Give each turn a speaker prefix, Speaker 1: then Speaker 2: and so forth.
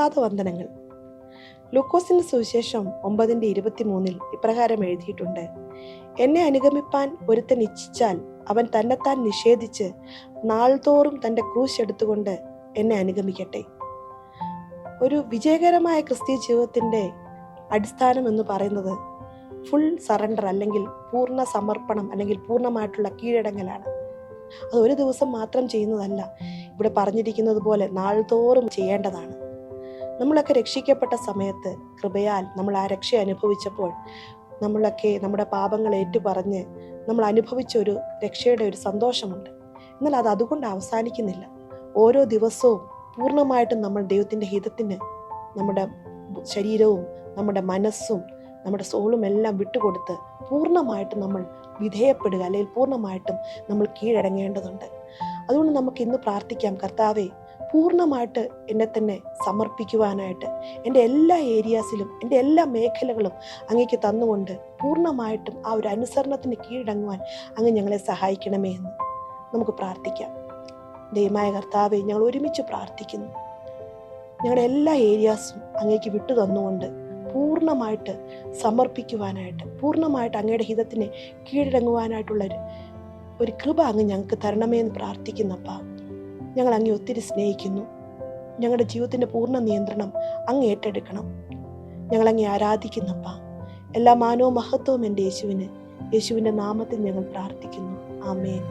Speaker 1: പ്രഭാതവന്ദനങ്ങൾ. ലൂക്കോസിന്റെ സുവിശേഷം 9:23 ഇപ്രകാരം എഴുതിയിട്ടുണ്ട്: എന്നെ അനുഗമിപ്പാൻ ഒരുത്തൻ ഇച്ഛിച്ചാൽ അവൻ തന്നെത്താൻ നിഷേധിച്ച് നാൾതോറും തൻ്റെ ക്രൂശ് എടുത്തുകൊണ്ട് എന്നെ അനുഗമിക്കട്ടെ. ഒരു വിജയകരമായ ക്രിസ്തീയ ജീവിതത്തിൻ്റെ അടിസ്ഥാനം എന്ന് പറയുന്നത് ഫുൾ സറണ്ടർ അല്ലെങ്കിൽ പൂർണ്ണ സമർപ്പണം അല്ലെങ്കിൽ പൂർണ്ണമായിട്ടുള്ള കീഴടങ്ങലാണ്. അത് ഒരു ദിവസം മാത്രം ചെയ്യുന്നതല്ല. ഇവിടെ പറഞ്ഞിരിക്കുന്നത് പോലെ നാൾതോറും ചെയ്യേണ്ടതാണ്. നമ്മളൊക്കെ രക്ഷിക്കപ്പെട്ട സമയത്ത് കൃപയാൽ നമ്മൾ ആ രക്ഷ അനുഭവിച്ചപ്പോൾ നമ്മളൊക്കെ നമ്മുടെ പാപങ്ങൾ ഏറ്റുപറഞ്ഞ് നമ്മൾ അനുഭവിച്ച ഒരു രക്ഷയുടെ ഒരു സന്തോഷമുണ്ട്. എന്നാൽ അത് അതുകൊണ്ട് അവസാനിക്കുന്നില്ല. ഓരോ ദിവസവും പൂർണ്ണമായിട്ടും നമ്മൾ ദൈവത്തിൻ്റെ ഹിതത്തിന് നമ്മുടെ ശരീരവും നമ്മുടെ മനസ്സും നമ്മുടെ സോളും എല്ലാം വിട്ടുകൊടുത്ത് പൂർണ്ണമായിട്ടും നമ്മൾ വിധേയപ്പെടുക, അല്ലെങ്കിൽ പൂർണ്ണമായിട്ടും നമ്മൾ കീഴടങ്ങേണ്ടതുണ്ട്. അതുകൊണ്ട് നമുക്ക് ഇന്ന് പ്രാർത്ഥിക്കാം: കർത്താവേ, പൂർണ്ണമായിട്ട് എന്നെ തന്നെ സമർപ്പിക്കുവാനായിട്ട് എൻ്റെ എല്ലാ ഏരിയാസിലും എൻ്റെ എല്ലാ മേഖലകളും അങ്ങേക്ക് തന്നുകൊണ്ട് പൂർണ്ണമായിട്ടും ആ ഒരു അനുസരണത്തിന് കീഴടങ്ങുവാൻ അങ്ങ് ഞങ്ങളെ സഹായിക്കണമേ എന്ന് നമുക്ക് പ്രാർത്ഥിക്കാം. ദൈവമായ കർത്താവേ, ഞങ്ങൾ ഒരുമിച്ച് പ്രാർത്ഥിക്കുന്നു. ഞങ്ങളുടെ എല്ലാ ഏരിയാസും അങ്ങേക്ക് വിട്ടു തന്നുകൊണ്ട് പൂർണ്ണമായിട്ട് സമർപ്പിക്കുവാനായിട്ട്, പൂർണ്ണമായിട്ട് അങ്ങയുടെ ഹിതത്തിന് കീഴടങ്ങുവാനായിട്ടുള്ള ഒരു കൃപ അങ്ങ് ഞങ്ങൾക്ക് തരണമേ എന്ന് പ്രാർത്ഥിക്കുന്നപ്പ. ഞങ്ങൾ അങ്ങേ ഒത്തിരി സ്നേഹിക്കുന്നു. ഞങ്ങളുടെ ജീവിതത്തിൻ്റെ പൂർണ്ണ നിയന്ത്രണം അങ്ങ് ഏറ്റെടുക്കണം. ഞങ്ങൾ അങ്ങേ ആരാധിക്കുന്നപ്പ. എല്ലാ മാനവും മഹത്വവും എൻ്റെ യേശുവിൻ്റെ നാമത്തിൽ ഞങ്ങൾ പ്രാർത്ഥിക്കുന്നു. ആമേൻ.